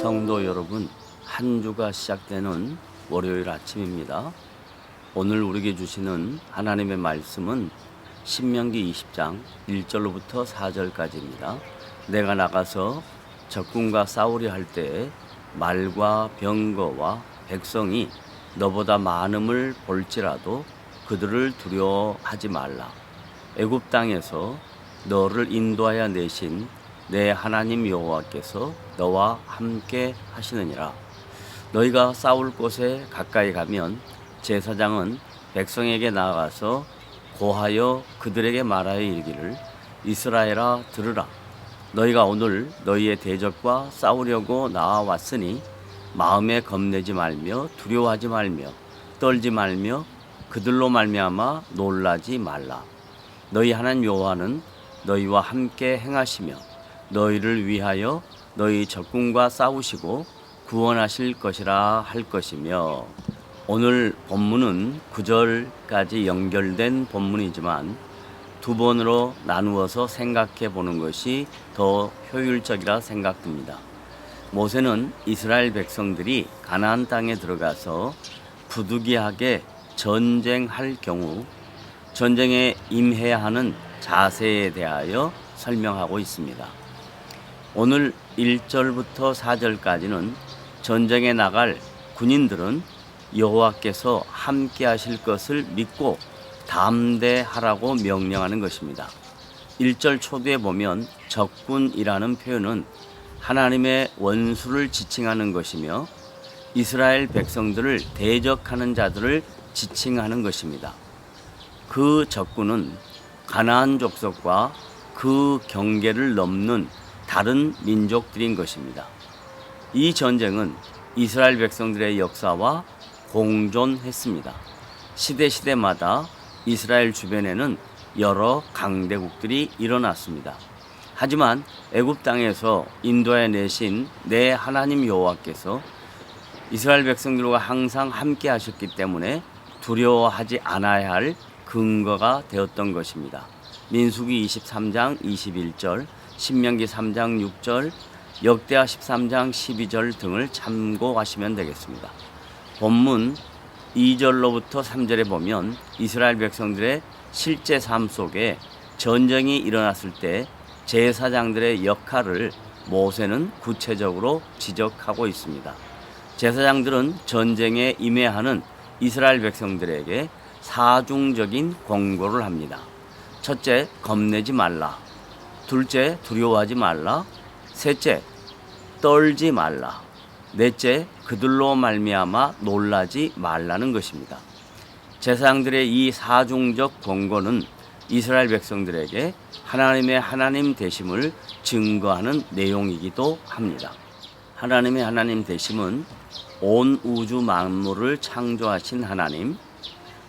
성도 여러분, 한 주가 시작되는 월요일 아침입니다. 오늘 우리에게 주시는 하나님의 말씀은 신명기 20장 1절로부터 4절까지입니다. 내가 나가서 적군과 싸우려 할 때에 말과 병거와 백성이 너보다 많음을 볼지라도 그들을 두려워하지 말라. 애굽 땅에서 너를 인도하여 내신 내 하나님 여호와께서 너와 함께 하시느니라. 너희가 싸울 곳에 가까이 가면 제사장은 백성에게 나아가서 고하여 그들에게 말하여 이르기를, 이스라엘아 들으라. 너희가 오늘 너희의 대적과 싸우려고 나와왔으니 마음에 겁내지 말며 두려워하지 말며 떨지 말며 그들로 말미암아 놀라지 말라. 너희 하나님 여호와는 너희와 함께 행하시며 너희를 위하여 너희 적군과 싸우시고 구원하실 것이라 할 것이며. 오늘 본문은 9절까지 연결된 본문이지만 두 번으로 나누어서 생각해 보는 것이 더 효율적이라 생각됩니다. 모세는 이스라엘 백성들이 가나안 땅에 들어가서 부득이하게 전쟁할 경우 전쟁에 임해야 하는 자세에 대하여 설명하고 있습니다. 오늘 1절부터 4절까지는 전쟁에 나갈 군인들은 여호와께서 함께 하실 것을 믿고 담대하라고 명령하는 것입니다. 1절 초두에 보면 적군이라는 표현은 하나님의 원수를 지칭하는 것이며 이스라엘 백성들을 대적하는 자들을 지칭하는 것입니다. 그 적군은 가나안 족속과 그 경계를 넘는 다른 민족들인 것입니다. 이 전쟁은 이스라엘 백성들의 역사와 공존했습니다. 시대마다 이스라엘 주변에는 여러 강대국들이 일어났습니다. 하지만 애굽 땅에서 인도해 내신 내 하나님 여호와께서 이스라엘 백성들과 항상 함께 하셨기 때문에 두려워하지 않아야 할 근거가 되었던 것입니다. 민수기 23장 21절, 신명기 3장 6절, 역대하 13장 12절 등을 참고하시면 되겠습니다. 본문 2절로부터 3절에 보면 이스라엘 백성들의 실제 삶 속에 전쟁이 일어났을 때 제사장들의 역할을 모세는 구체적으로 지적하고 있습니다. 제사장들은 전쟁에 임해야 하는 이스라엘 백성들에게 사중적인 권고를 합니다. 첫째, 겁내지 말라. 둘째, 두려워하지 말라. 셋째, 떨지 말라. 넷째, 그들로 말미암아 놀라지 말라는 것입니다. 제사장들의 이 사중적 권고는 이스라엘 백성들에게 하나님의 하나님 되심을 증거하는 내용이기도 합니다. 하나님의 하나님 되심은 온 우주 만물을 창조하신 하나님,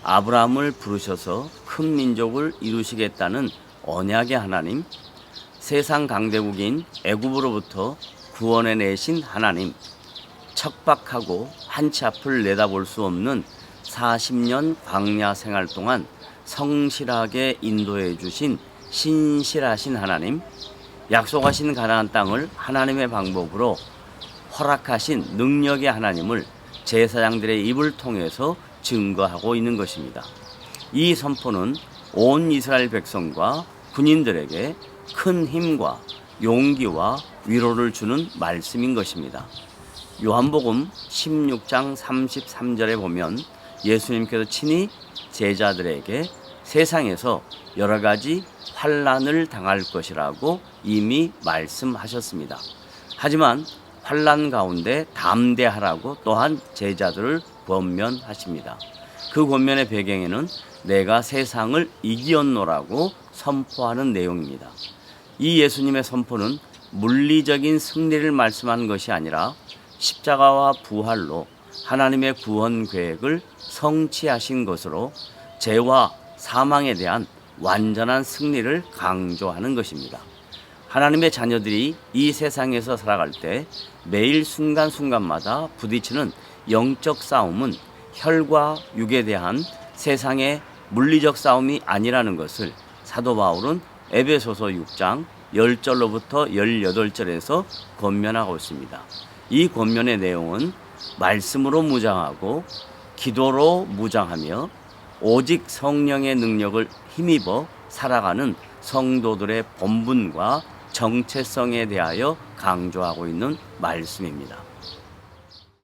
아브라함을 부르셔서 큰 민족을 이루시겠다는 언약의 하나님, 세상 강대국인 애굽으로부터 구원해 내신 하나님, 척박하고 한치 앞을 내다볼 수 없는 40년 광야 생활 동안 성실하게 인도해 주신 신실하신 하나님, 약속하신 가나안 땅을 하나님의 방법으로 허락하신 능력의 하나님을 제사장들의 입을 통해서 증거하고 있는 것입니다. 이 선포는 온 이스라엘 백성과 군인들에게 큰 힘과 용기와 위로를 주는 말씀인 것입니다. 요한복음 16장 33절에 보면 예수님께서 친히 제자들에게 세상에서 여러 가지 환난을 당할 것이라고 이미 말씀하셨습니다. 하지만 환난 가운데 담대하라고 또한 제자들을 권면하십니다. 그 권면의 배경에는 내가 세상을 이기었노라고 선포하는 내용입니다. 이 예수님의 선포는 물리적인 승리를 말씀하는 것이 아니라 십자가와 부활로 하나님의 구원 계획을 성취하신 것으로 죄와 사망에 대한 완전한 승리를 강조하는 것입니다. 하나님의 자녀들이 이 세상에서 살아갈 때 매일 순간순간마다 부딪히는 영적 싸움은 혈과 육에 대한 세상의 물리적 싸움이 아니라는 것을 사도 바울은 에베소서 6장 10절로부터 18절에서 권면하고 있습니다. 이 권면의 내용은 말씀으로 무장하고 기도로 무장하며 오직 성령의 능력을 힘입어 살아가는 성도들의 본분과 정체성에 대하여 강조하고 있는 말씀입니다.